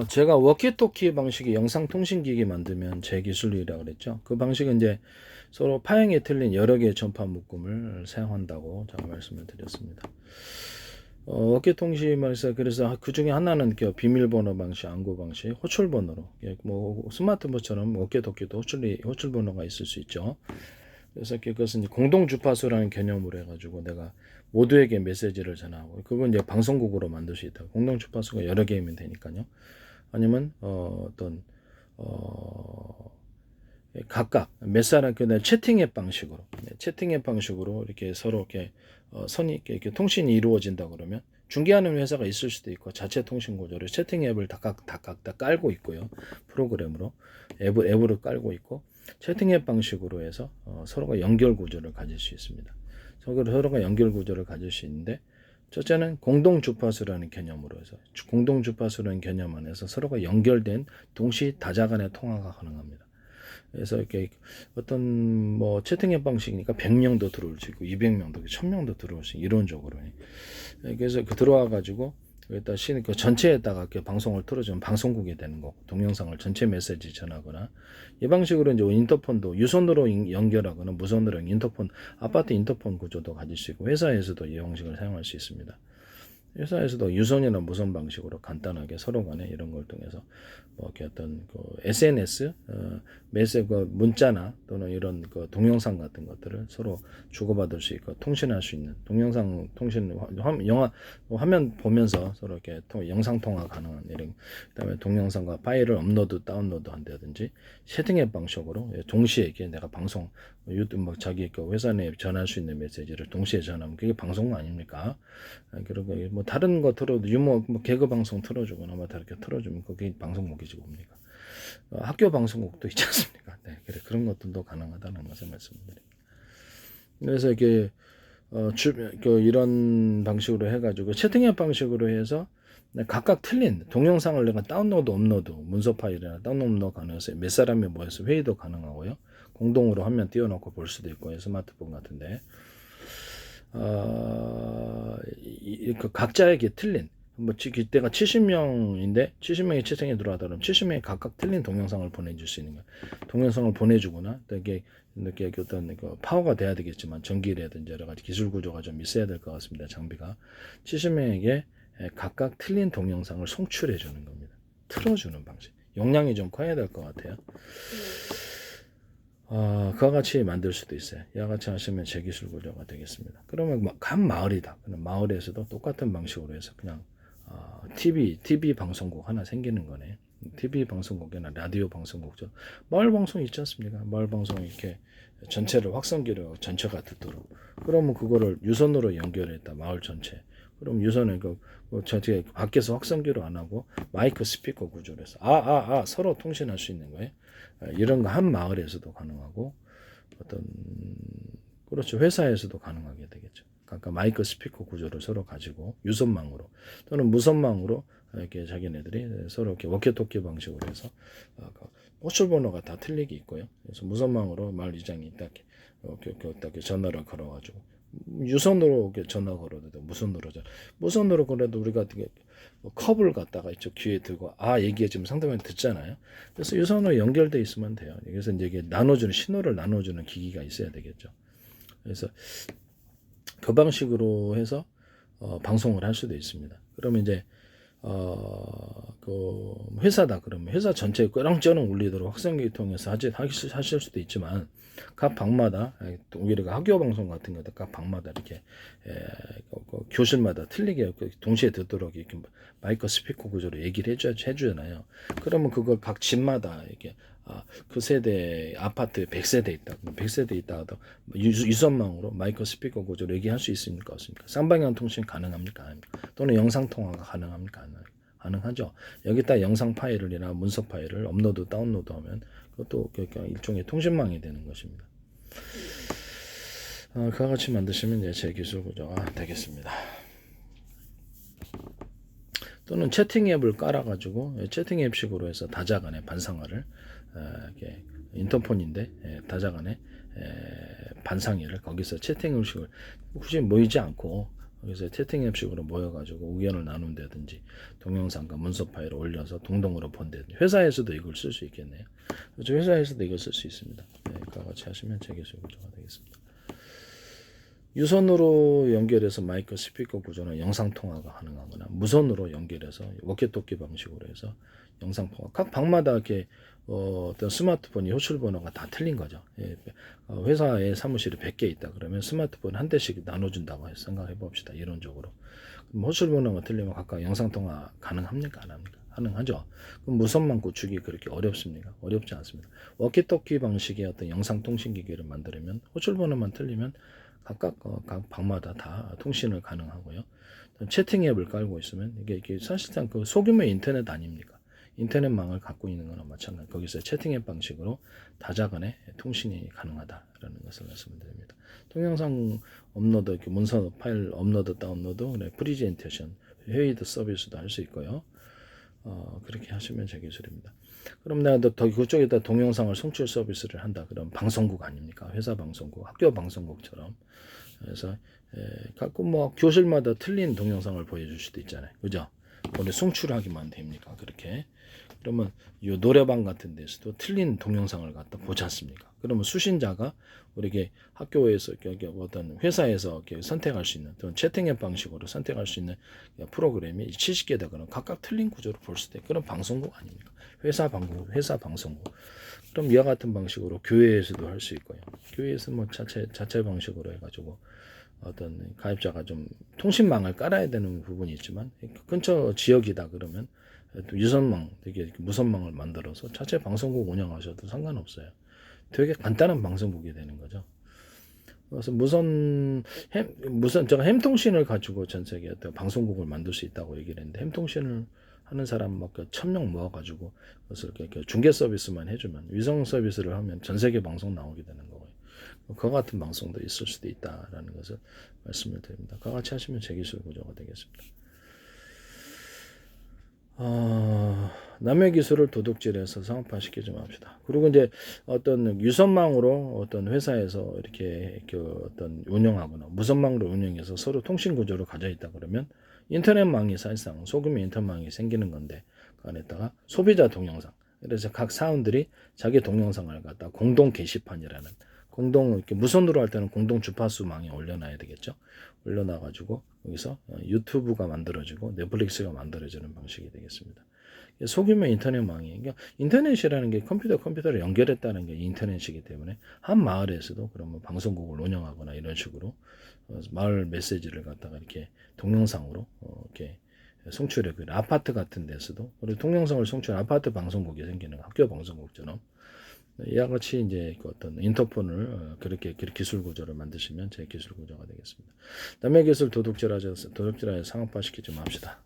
제가 워키토키 방식의 영상통신기기 만들면 제 기술이라고 그랬죠. 그 방식은 이제 서로 파형이 틀린 여러 개의 전파 묶음을 사용한다고 제가 말씀을 드렸습니다. 워키통신에서 그래서 그 중에 하나는 비밀번호 방식,暗号 방식, 호출번호로 뭐 스마트폰처럼 워키토키도 호출번호가 있을 수 있죠. 그래서 그것은 이제 공동 주파수라는 개념으로 해가지고 내가 모두에게 메시지를 전하고 그건 이제 방송국으로 만들 수 있다. 공동 주파수가 여러 개이면 되니까요. 아니면 어떤 어 각각 몇 사람 그냥 채팅앱 방식으로 채팅앱 방식으로 이렇게 서로 이렇게 선이 이렇게 통신이 이루어진다 그러면 중개하는 회사가 있을 수도 있고 자체 통신 구조를 채팅앱을 각각 다 깔고 있고요. 프로그램으로 앱으로 깔고 있고 채팅앱 방식으로 해서 서로가 연결 구조를 가질 수 있습니다. 서로가 연결 구조를 가질 수 있는데 첫째는 공동 주파수라는 개념으로 해서 공동 주파수라는 개념 안에서 서로가 연결된 동시 다자 간의 통화가 가능합니다. 그래서 이렇게 어떤 뭐 채팅앱 방식이니까 100명도 들어올 수 있고 200명도 1000명도 들어올 수 있고 이론적으로 그래서 그 들어와 가지고 여기다 그 전체에다가 이렇게 방송을 틀어주면 방송국이 되는 거고 동영상을 전체 메시지 전하거나 이 방식으로 이제 인터폰도 유선으로 연결하거나 무선으로 인터폰 아파트 인터폰 구조도 가질 수 있고 회사에서도 이 방식을 사용할 수 있습니다. 회사에서도 유선이나 무선 방식으로 간단하게 서로 간에 이런 걸 통해서 뭐 이렇게 어떤 그 SNS 메시지 문자나 또는 이런 그 동영상 같은 것들을 서로 주고받을 수 있고 통신할 수 있는 동영상 통신 영화 화면 보면서 서로 이렇게 영상 통화 가능한 이런 그다음에 동영상과 파일을 업로드 다운로드 한다든지 채팅앱 방식으로 동시에 이렇게 내가 방송 유튜브 뭐 자기 그 회사 내에 전할 수 있는 메시지를 동시에 전하면 그게 방송 아닙니까? 그리고 뭐 다른 거 틀어도 유머 뭐 개그 방송 틀어주거나 뭐 다르게 틀어주면 그게 방송국이지 뭡니까? 학교 방송국도 있지 않습니까? 네, 그래 그런 것들도 가능하다는 것을 말씀드립니다. 그래서 이게 이런 방식으로 해가지고 채팅앱 방식으로 해서 각각 틀린 동영상을 내가 다운로드 업로드 문서 파일이나 다운로드 업로드 가능해서 몇 사람이 모여서 회의도 가능하고요. 공동으로 화면 띄워놓고 볼 수도 있고요. 스마트폰 같은데 그 각자에게 틀린 뭐 그때가 70명인데 70명이 채팅에 들어왔다 그러면 70명이 각각 틀린 동영상을 보내줄 수 있는 거예요. 동영상을 보내주거나 이렇게 어떤 그 파워가 돼야 되겠지만 전기라든지 여러 가지 기술 구조가 좀 있어야 될 것 같습니다. 장비가 70명에게 각각 틀린 동영상을 송출해 주는 겁니다. 틀어주는 방식. 용량이 좀 커야 될 것 같아요. 그와 같이 만들 수도 있어요. 이와 같이 하시면 제기술 구조가 되겠습니다. 그러면 한 마을이다. 그럼 마을에서도 똑같은 방식으로 해서 그냥 TV 방송국 하나 생기는 거네. TV 방송국이나 라디오 방송국죠. 마을 방송 있지 않습니까? 마을 방송 이렇게 전체를 확성기로 전체가 듣도록. 그러면 그거를 유선으로 연결했다. 마을 전체. 그럼 유선은 전체 밖에서 확성기로 안 하고 마이크 스피커 구조로 해서 서로 통신할 수 있는 거예요. 이런 거 한 마을에서도 가능하고 어떤 그렇죠 회사에서도 가능하게 되겠죠. 그러니까 마이크 스피커 구조를 서로 가지고 유선망으로 또는 무선망으로 이렇게 자기네들이 서로 이렇게 워키토키 방식으로 해서 호출 번호가 다 틀리게 있고요. 그래서 무선망으로 마을 이장이 이렇게 전화를 걸어가지고 유선으로 전화 걸어도 되고 무선으로 걸어도 우리가 컵을 갖다가 이쪽 귀에 들고 얘기해 지금 상대방이 듣잖아요. 그래서 유선으로 연결돼 있으면 돼요. 그래서 이제 이게 나눠주는 신호를 나눠주는 기기가 있어야 되겠죠. 그래서 그 방식으로 해서 방송을 할 수도 있습니다. 그러면 이제 그 회사다 그러면 회사 전체에 끄렁쩌렁 울리도록 확성기 통해서 하실 수도 있지만 각 방마다 우리가 학교 방송 같은 것도 각 방마다 이렇게 교실마다 틀리게 동시에 듣도록 이렇게 마이크 스피커 구조로 얘기를 해주잖아요. 그러면 그걸 각 집마다 이렇게 그 세대 아파트 100세대 있다. 100세대 있다 하도 유선망으로 마이크 스피커 구조로 얘기할 수 있습니까? 없습니까? 쌍방향 통신 가능합니까? 또는 영상 통화가 가능합니까? 가능하죠. 여기다 영상 파일이나 문서 파일을 업로드 다운로드 하면 그것도 일종의 통신망이 되는 것입니다. 그와 같이 만드시면 이제 제 기술 구조가 되겠습니다. 또는 채팅 앱을 깔아가지고 채팅 앱식으로 해서 다자간의 반상화를 이렇게 인터폰인데 다자간의 반상회를 거기서 채팅 의식을 굳이 모이지 않고 그래서 채팅 앱식으로 모여가지고 의견을 나눈다든지 동영상과 문서 파일을 올려서 동동으로 본다든지 회사에서도 이걸 쓸 수 있겠네요. 그렇죠. 회사에서도 이걸 쓸 수 있습니다. 네, 그와 같이 하시면 재기술 구조가 되겠습니다. 유선으로 연결해서 마이크 스피커 구조나 영상 통화가 가능하거나 무선으로 연결해서 워키토키 방식으로 해서 영상 통화. 각 방마다 이렇게 어떤 스마트폰이 호출 번호가 다 틀린 거죠. 예, 회사에 사무실이 100개 있다 그러면 스마트폰 한 대씩 나눠준다고 해서 생각해 봅시다. 이론적으로. 그럼 호출 번호가 틀리면 각각 영상 통화 가능합니까? 안 합니까? 가능하죠. 그럼 무선망 구축이 그렇게 어렵습니까? 어렵지 않습니다. 워키토키 방식의 어떤 영상 통신 기기를 만들면 호출 번호만 틀리면 각각 각 방마다 다 통신을 가능하고요. 채팅 앱을 깔고 있으면 이게 사실상 그 소규모 인터넷 아닙니까? 인터넷망을 갖고 있는 거나 마찬가지. 거기서 채팅 앱 방식으로 다자간의 통신이 가능하다라는 것을 말씀드립니다. 동영상 업로드, 이렇게 문서 파일 업로드, 다운로드, 프리젠테이션, 회의도 서비스도 할 수 있고요. 그렇게 하시면 제 기술입니다. 그럼 내가 더 그쪽에다 동영상을 송출 서비스를 한다. 그럼 방송국 아닙니까? 회사 방송국, 학교 방송국처럼. 그래서 가끔 뭐 교실마다 틀린 동영상을 보여줄 수도 있잖아요. 그죠? 오늘 송출하기만 됩니까? 그렇게. 그러면 이 노래방 같은 데서도 틀린 동영상을 갖다 보지 않습니까? 그러면 수신자가 우리에게 학교에서 어떤 회사에서 선택할 수 있는 또는 채팅앱 방식으로 선택할 수 있는 프로그램이 70개다 그러면 각각 틀린 구조로 볼 수도 있고 그런 방송국 아닙니까? 회사 방송국. 그럼 이와 같은 방식으로 교회에서도 할 수 있고요. 교회에서 뭐 자체 방식으로 해가지고 어떤 가입자가 좀 통신망을 깔아야 되는 부분이 있지만 근처 지역이다 그러면 또 유선망, 되게 무선망을 만들어서 자체 방송국 운영하셔도 상관없어요. 되게 간단한 방송국이 되는 거죠. 그래서 제가 햄통신을 가지고 전 세계 어떤 방송국을 만들 수 있다고 얘기를 했는데 햄통신을 하는 사람 막 1000명 모아가지고 그래서 이렇게 중계 서비스만 해주면 위성 서비스를 하면 전 세계 방송 나오게 되는 거고요. 그와 같은 방송도 있을 수도 있다라는 것을 말씀을 드립니다. 그와 같이 하시면 재기술 구조가 되겠습니다. 남의 기술을 도둑질해서 상업화시키지 맙시다. 그리고 이제 어떤 유선망으로 어떤 회사에서 이렇게 어떤 운영하거나 무선망으로 운영해서 서로 통신 구조를 가져 있다 그러면 인터넷망이 사실상 소규모 인터넷망이 생기는 건데 그 안에다가 소비자 동영상. 그래서 각 사원들이 자기 동영상을 갖다 공동 게시판이라는 이렇게 무선으로 할 때는 공동 주파수망에 올려놔야 되겠죠. 올려놔가지고 여기서 유튜브가 만들어지고 넷플릭스가 만들어지는 방식이 되겠습니다. 소규모 인터넷망이 그러니까 인터넷이라는 게 컴퓨터를 연결했다는 게 인터넷이기 때문에 한 마을에서도 그러면 방송국을 운영하거나 이런 식으로 마을 메시지를 갖다가 이렇게 동영상으로 이렇게 송출해 그 아파트 같은 데서도 그리고 동영상을 송출 아파트 방송국이 생기는 학교 방송국처럼 이와 같이 이제 그 어떤 인터폰을 그렇게 기술 구조를 만드시면 제 기술 구조가 되겠습니다. 남의 기술 도둑질하여서 상업화시키지 맙시다.